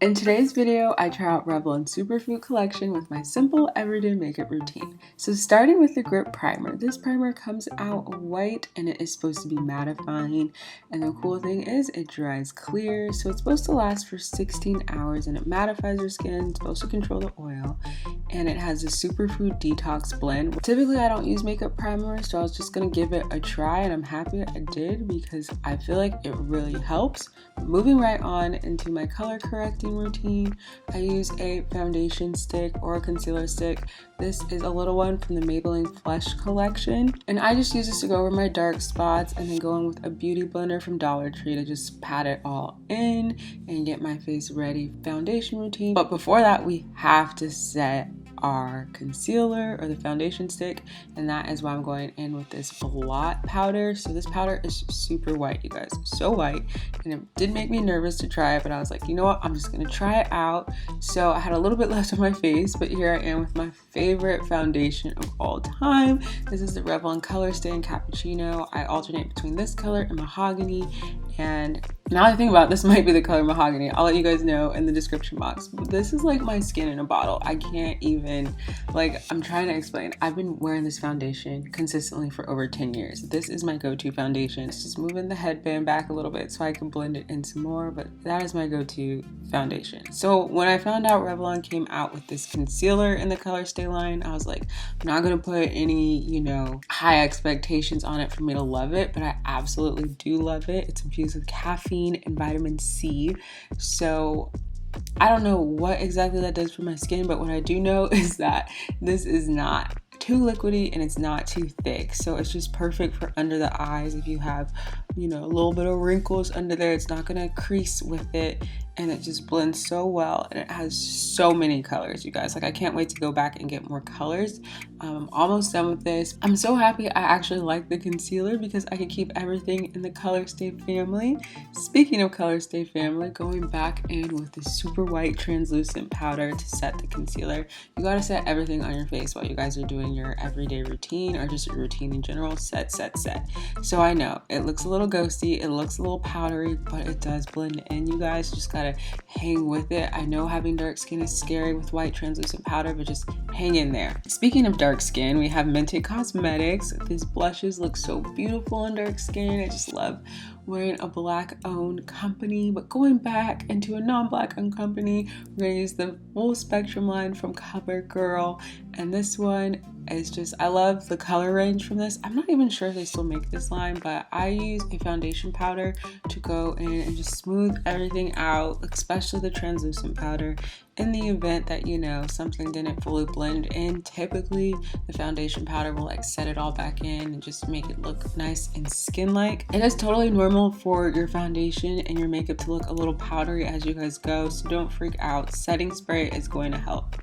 In today's video, I try out Revlon Superfood collection with my simple everyday makeup routine. So starting with the Grip Primer. This primer comes out white and it is supposed to be mattifying. And the cool thing is it dries clear. So it's supposed to last for 16 hours and it mattifies your skin. It's supposed to control the oil. And it has a Superfood detox blend. Typically I don't use makeup primers, so I was just gonna give it a try and I'm happy I did because I feel like it really helps. Moving right on into my color correcting routine, I use a foundation stick or a concealer stick. This is a little one from the Maybelline Flesh collection, and I just use this to go over my dark spots and then go in with a beauty blender from Dollar Tree to just pat it all in and get my face ready foundation routine. But before that, we have to set our concealer or the foundation stick, and that is why I'm going in with this Blot Powder. So this powder is super white, you guys, so white, and it did make me nervous to try it, but I was like, you know what, I'm just gonna try it out. So I had a little bit left on my face, but here I am with my favorite foundation of all time. This is the Revlon ColorStay in Cappuccino. I alternate between this color and Mahogany, and now I think about it, this might be the color Mahogany. I'll let you guys know in the description box. But this is like my skin in a bottle. I can't even, I'm trying to explain. I've been wearing this foundation consistently for over 10 years. This is my go-to foundation. It's just moving the headband back a little bit so I can blend it in some more, but that is my go-to foundation. So when I found out Revlon came out with this concealer in the ColorStay line, I was like, I'm not gonna put any, high expectations on it for me to love it, but I absolutely do love it. It's infused with caffeine and vitamin C. So I don't know what exactly that does for my skin, but what I do know is that this is not too liquidy and it's not too thick. So it's just perfect for under the eyes. If you have, a little bit of wrinkles under there, it's not gonna crease with it. And it just blends so well, and it has so many colors, you guys. I can't wait to go back and get more colors. I'm almost done with this. I'm so happy I actually like the concealer because I can keep everything in the ColorStay family. Speaking of ColorStay family, going back in with the super white translucent powder to set the concealer. You gotta set everything on your face while you guys are doing your everyday routine or just your routine in general. Set. So I know it looks a little ghosty, it looks a little powdery, but it does blend in, you guys. Just gotta hang with it. I know having dark skin is scary with white translucent powder, but just hang in there. Speaking of dark skin, we have Mented Cosmetics. These blushes look so beautiful on dark skin. I just love wearing a black owned company, but going back into a non-black owned company, we're gonna use the full spectrum line from CoverGirl, and this one is just, I love the color range from this. I'm not even sure if they still make this line, but I use a foundation powder to go in and just smooth everything out, especially the translucent powder. In the event that, something didn't fully blend in, typically the foundation powder will set it all back in and just make it look nice and skin-like. It is totally normal for your foundation and your makeup to look a little powdery as you guys go, so don't freak out. Setting spray is going to help.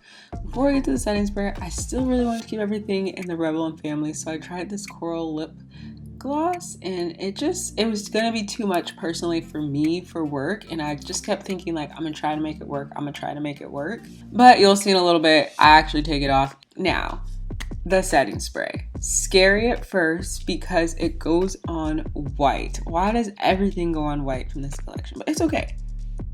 Before I get to the setting spray, I still really want to keep everything in the Revlon family, so I tried this coral lip gloss, and it was gonna be too much personally for me for work, and I just kept thinking I'm gonna try to make it work, but you'll see in a little bit I actually take it off. Now the setting spray, scary at first because it goes on white. Why does everything go on white from this collection? But it's okay.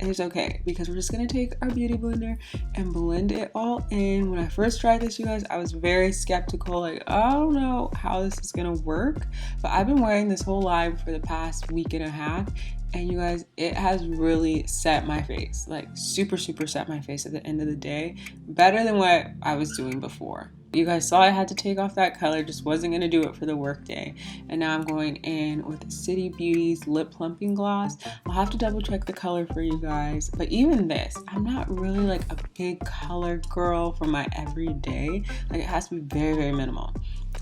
It's okay because we're just gonna take our beauty blender and blend it all in. When I first tried this, you guys, I was very skeptical, I don't know how this is gonna work, but I've been wearing this whole line for the past week and a half, and you guys, it has really set my face, super set my face at the end of the day, better than what I was doing before. You guys saw I had to take off that color, just wasn't going to do it for the work day. And now I'm going in with City Beauty's Lip Plumping Gloss. I'll have to double check the color for you guys. But even this, I'm not really a big color girl for my everyday. It has to be very, very minimal.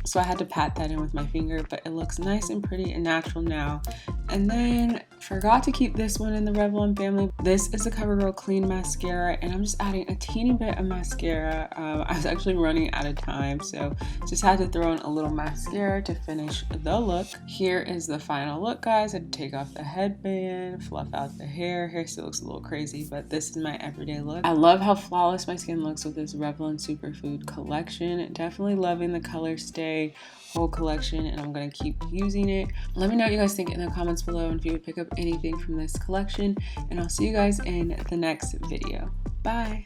So I had to pat that in with my finger, but it looks nice and pretty and natural now. And then forgot to keep this one in the Revlon family. This is a CoverGirl Clean Mascara, and I'm just adding a teeny bit of mascara. I was actually running out of time, so just had to throw in a little mascara to finish the look. Here is the final look, guys. I had to take off the headband, fluff out the hair. Hair still looks a little crazy, but this is my everyday look. I love how flawless my skin looks with this Revlon Superfood collection. Definitely loving the ColorStay ColorStay whole collection, and I'm gonna keep using it. Let me know what you guys think in the comments below and if you would pick up anything from this collection, and I'll see you guys in the next video. Bye.